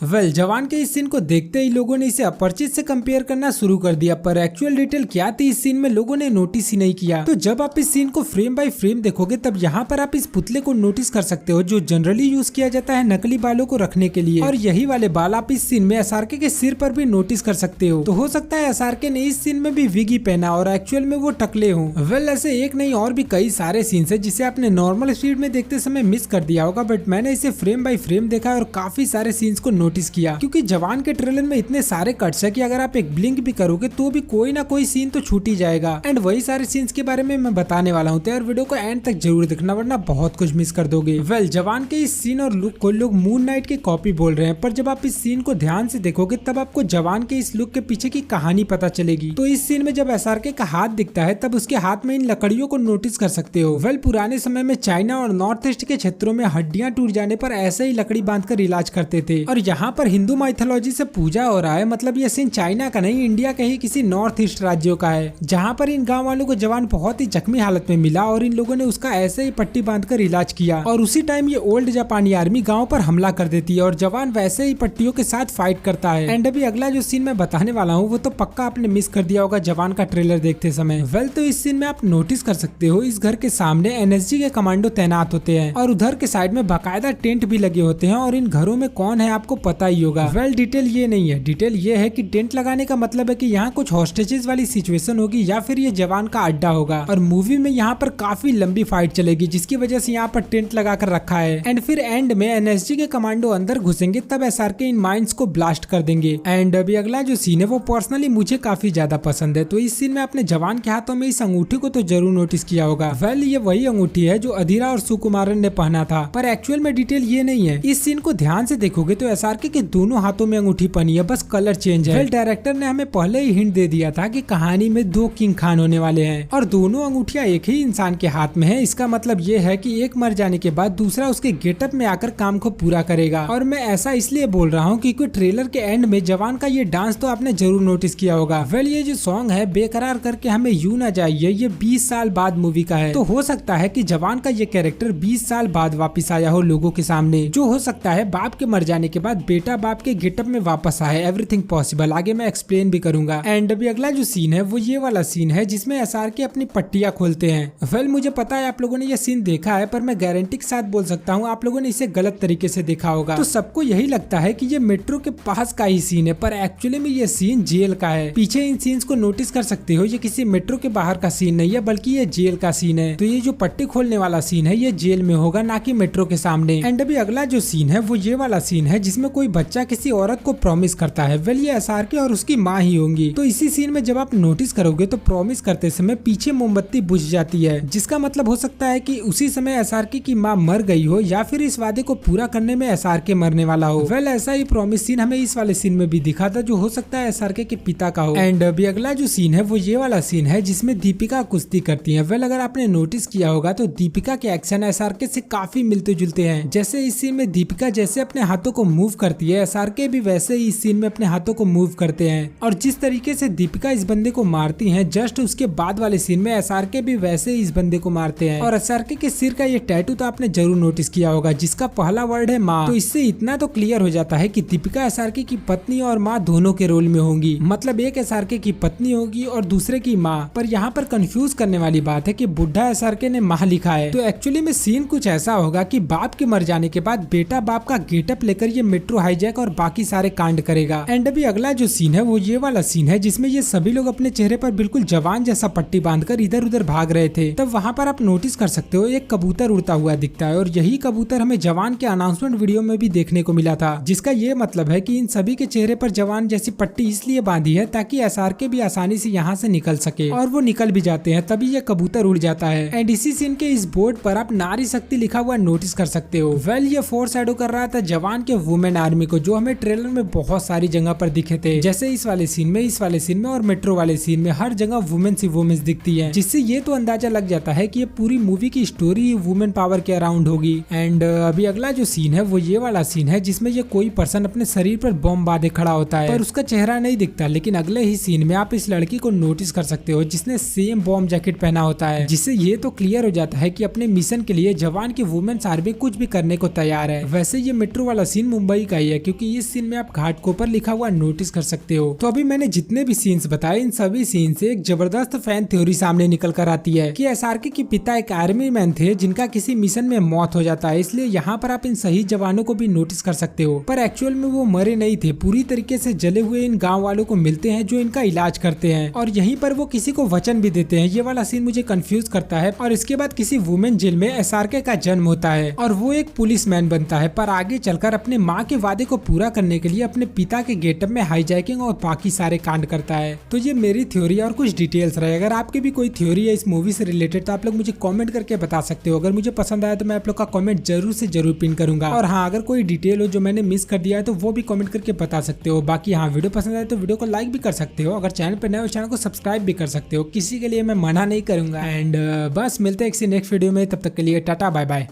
Well जवान के इस सीन को देखते ही लोगों ने इसे अपरिचित से कंपेयर करना शुरू कर दिया, पर एक्चुअल डिटेल क्या थी इस सीन में लोगों ने नोटिस ही नहीं किया। तो जब आप इस सीन को फ्रेम बाय फ्रेम देखोगे तब यहाँ पर आप इस पुतले को नोटिस कर सकते हो जो जनरली यूज किया जाता है नकली बालों को रखने के लिए, और यही वाले बाल आप इस सीन में एसआरके के सिर पर भी नोटिस कर सकते हो। तो हो सकता है एसआरके ने इस सीन में भी विग ही पहना और एक्चुअल में वो टकले हो। वेल ऐसे एक नहीं और भी कई सारे सीन्स है जिसे आपने नॉर्मल स्पीड में देखते समय मिस कर दिया होगा, बट मैंने इसे फ्रेम बाय फ्रेम देखा और काफी सारे सीन्स को नोटिस किया, क्योंकि जवान के ट्रेलर में इतने सारे कट्स है कि अगर आप एक ब्लिंक भी करोगे तो भी कोई ना कोई सीन तो छूट ही जाएगा। एंड वही सारे सीन्स के बारे में मैं बताने वाला हूँ, तो यार वीडियो को एंड तक जरूर देखना वरना बहुत कुछ मिस कर दोगे। वेल जवान के इस सीन और लुक को लोग मून नाइट की कॉपी बोल रहे हैं, पर जब आप इस सीन को ध्यान से देखोगे तब आपको जवान के इस लुक के पीछे की कहानी पता चलेगी। तो इस सीन में जब एसआरके का हाथ दिखता है तब उसके हाथ में इन लकड़ियों को नोटिस कर सकते हो। वेल पुराने समय में चाइना और नॉर्थ ईस्ट के क्षेत्रों में हड्डियां टूट जाने पर ऐसे ही लकड़ी बांधकर इलाज करते थे, और यहाँ पर हिंदू माइथोलॉजी से पूजा हो रहा है। मतलब ये सीन चाइना का नहीं, इंडिया के ही किसी नॉर्थ ईस्ट राज्यों का है, जहाँ पर इन गाँव वालों को जवान बहुत ही जख्मी हालत में मिला और इन लोगों ने उसका ऐसे ही पट्टी बांधकर इलाज किया, और उसी टाइम ये ओल्ड जापानी आर्मी गाँव पर हमला कर देती है और जवान वैसे ही पट्टियों के साथ फाइट करता है। एंड अभी अगला जो सीन मैं बताने वाला हूँ वो तो पक्का आपने मिस कर दिया होगा जवान का ट्रेलर देखते समय। वेल तो इस सीन में आप नोटिस कर सकते हो इस घर के सामने एनएसजी के कमांडो तैनात होते हैं और उधर के साइड में बाकायदा टेंट भी लगे होते हैं, और इन घरों में कौन है आपको पता ही होगा। वेल डिटेल ये नहीं है, डिटेल ये है कि टेंट लगाने का मतलब है कि यहाँ कुछ हॉस्टेजेस वाली सिचुएशन होगी या फिर ये जवान का अड्डा होगा, और मूवी में यहाँ पर काफी लंबी फाइट चलेगी जिसकी वजह से यहाँ पर टेंट लगा कर रखा है। एंड फिर एंड में एनएसजी के कमांडो अंदर घुसेंगे तब एसआरके इन माइंस को ब्लास्ट कर देंगे। एंड अभी अगला जो सीन है वो पर्सनली मुझे काफी ज्यादा पसंद है। तो इस सीन में आपने जवान के हाथों में इस अंगूठी को तो जरूर नोटिस किया होगा। वेल ये वही अंगूठी है जो अधीरा और सुकुमारन ने पहना था, पर एक्चुअल में डिटेल ये नहीं है। इस सीन को ध्यान से देखोगे तो एसआरके के दोनों हाथों में अंगूठी पहनी है, बस कलर चेंज है। वेल डायरेक्टर ने हमें पहले ही हिंट दे दिया था कि कहानी में दो किंग खान होने वाले हैं और दोनों अंगूठियां एक ही इंसान के हाथ में है। इसका मतलब ये है कि एक मर जाने के बाद दूसरा उसके गेटअप में आकर काम को पूरा करेगा। और मैं ऐसा इसलिए बोल रहा हूँ क्योंकि ट्रेलर के एंड में जवान का ये डांस तो आपने जरूर नोटिस किया होगा। वेल ये जो सॉन्ग है बेकरार करके हमें यूं ना जाइए, ये 20 साल बाद मूवी का है, तो हो सकता है कि जवान का ये कैरेक्टर 20 साल बाद वापस आया हो लोगों के सामने, जो हो सकता है बाप के मर जाने के बाद बेटा बाप के गेटअप में वापस आए। एवरीथिंग पॉसिबल, आगे मैं एक्सप्लेन भी करूंगा। एंड अभी अगला जो सीन है वो ये वाला सीन है जिसमें एसआरके अपनी पट्टियां खोलते हैं। वेल मुझे पता है आप लोगों ने ये सीन देखा है, पर मैं गारंटी के साथ बोल सकता हूँ आप लोगों ने इसे गलत तरीके से देखा होगा। तो सबको यही लगता है कि ये मेट्रो के पास का ही सीन है, पर एक्चुअली में ये सीन जेल का है। पीछे इन सीन्स को नोटिस कर सकते हो, ये किसी मेट्रो के बाहर का सीन नहीं है बल्कि ये जेल का सीन है। तो ये जो पट्टी खोलने वाला सीन है ये जेल में होगा, ना कि मेट्रो के सामने। एंड अभी अगला जो सीन है वो ये वाला सीन है जिसमें कोई बच्चा किसी औरत को प्रॉमिस करता है। वेल ये एसआरके और उसकी माँ ही होंगी। तो इसी सीन में जब आप नोटिस करोगे तो प्रॉमिस करते समय पीछे मोमबत्ती बुझ जाती है, जिसका मतलब हो सकता है कि उसी समय एसआरके की माँ मर गई हो या फिर इस वादे को पूरा करने में एसआरके मरने वाला हो। वेल ऐसा ही प्रॉमिस सीन हमें इस वाले सीन में भी दिखा था, जो हो सकता है एसआरके के पिता का हो। एंड अभी अगला जो सीन है वो ये वाला सीन है जिसमें दीपिका कुश्ती करती है। वेल अगर आपने नोटिस किया होगा तो दीपिका के एक्शन एसआरके से काफी मिलते जुलते हैं। जैसे इस सीन में दीपिका जैसे अपने हाथों को मूव करती है, एसआरके भी वैसे ही इस सीन में अपने हाथों को मूव करते हैं, और जिस तरीके से दीपिका इस बंदे को मारती है जस्ट उसके बाद वाले सीन में एसआरके भी वैसे ही इस बंदे को मारते हैं। और एसआरके के सिर का ये टैटू तो आपने जरूर नोटिस किया होगा जिसका पहला वर्ड है माँ। तो इससे इतना तो क्लियर हो जाता है कि दीपिका एसआरके की पत्नी और माँ दोनों के रोल में होंगी। मतलब एक एसआरके की पत्नी होगी और दूसरे की माँ। पर यहाँ पर कंफ्यूज करने वाली बात है कि बुढ़ा एसआरके ने माँ लिखा है, तो एक्चुअली में सीन कुछ ऐसा होगा कि बाप के मर जाने के बाद बेटा बाप का गेटअप लेकर ये मेट्रो हाईजैक और बाकी सारे कांड करेगा। एंड अभी अगला जो सीन है वो ये वाला सीन है जिसमें ये सभी लोग अपने चेहरे पर बिल्कुल जवान जैसा पट्टी बांधकर इधर उधर भाग रहे थे। तब वहाँ पर आप नोटिस कर सकते हो एक कबूतर उड़ता हुआ दिखता है, और यही कबूतर हमें जवान के अनाउंसमेंट वीडियो में भी देखने को मिला था, जिसका ये मतलब है कि इन सभी के चेहरे पर जवान जैसी पट्टी इसलिए बांधी है ताकि एसआरके भी आसानी से यहाँ से निकल सके, और वो निकल भी जाते हैं तभी ये कबूतर उड़ जाता है। एंड इसी सीन के इस बोर्ड पर आप नारी शक्ति लिखा हुआ नोटिस कर सकते हो। वेल ये फोर्स एडो कर रहा था जवान के वुमेन आर्मी को, जो हमें ट्रेलर में बहुत सारी जगह पर दिखे थे, जैसे इस वाले सीन में, इस वाले सीन में और मेट्रो वाले सीन में हर जगह वुमेन सी वुमेन्स दिखती है, जिससे ये तो अंदाजा लग जाता है कि ये पूरी मूवी की स्टोरी वुमेन पावर के अराउंड होगी। एंड अभी अगला जो सीन है वो ये वाला सीन है जिसमें ये कोई पर्सन अपने शरीर पर बम बांधे खड़ा होता है, पर उसका चेहरा नहीं दिखता। लेकिन अगले ही सीन में आप इस लड़की को नोटिस कर सकते हो जिसने सेम बॉम्ब जैकेट पहना होता है, जिससे ये तो क्लियर हो जाता है कि अपने मिशन के लिए जवान की वुमेन्स आर्मी कुछ भी करने को तैयार है। वैसे ये मेट्रो वाला सीन मुंबई का ही है, क्योंकि इस सीन में आप घाटकोपर लिखा हुआ नोटिस कर सकते हो। तो अभी मैंने जितने भी सीन्स बताए इन सभी सीन से एक जबरदस्त फैन थ्योरी सामने निकल कर आती है कि एसआरके के पिता एक आर्मी मैन थे जिनका किसी मिशन में मौत हो जाता है, इसलिए यहाँ पर आप इन शहीद जवानों को भी नोटिस कर सकते हो। पर एक्चुअल में वो मरे नहीं थे, पूरी तरीके से जले हुए इन गाँव वालों को मिलते हैं जो इनका इलाज करते हैं और यहीं पर वो किसी को वचन भी देते हैं। ये वाला सीन मुझे कंफ्यूज करता है। और इसके बाद किसी वुमेन जेल में एसआरके का जन्म होता है और वो एक पुलिस मैन बनता है, पर आगे चलकर अपने माँ के वादे को पूरा करने के लिए अपने पिता के गेटअप में हाईजैकिंग और बाकी सारे कांड करता है। तो ये मेरी थ्योरी और कुछ डिटेल्स रहे। अगर आपकी भी कोई थ्योरी है इस मूवी से रिलेटेड तो आप लोग मुझे कमेंट करके बता सकते हो। अगर मुझे पसंद आया तो मैं आप लोग का कमेंट जरूर से जरूर पिन करूंगा। और हाँ, अगर कोई डिटेल हो जो मैंने मिस कर दिया है तो वो भी कमेंट करके बता सकते हो। बाकी हाँ, वीडियो पसंद आए तो वीडियो को लाइक भी कर सकते हो। अगर चैनल पर नए हो चैनल को सब्सक्राइब भी कर सकते हो, किसी के लिए मैं मना नहीं करूंगा। एंड बस मिलते हैं किसी नेक्स्ट वीडियो में, तब तक के लिए टाटा बाय बाय।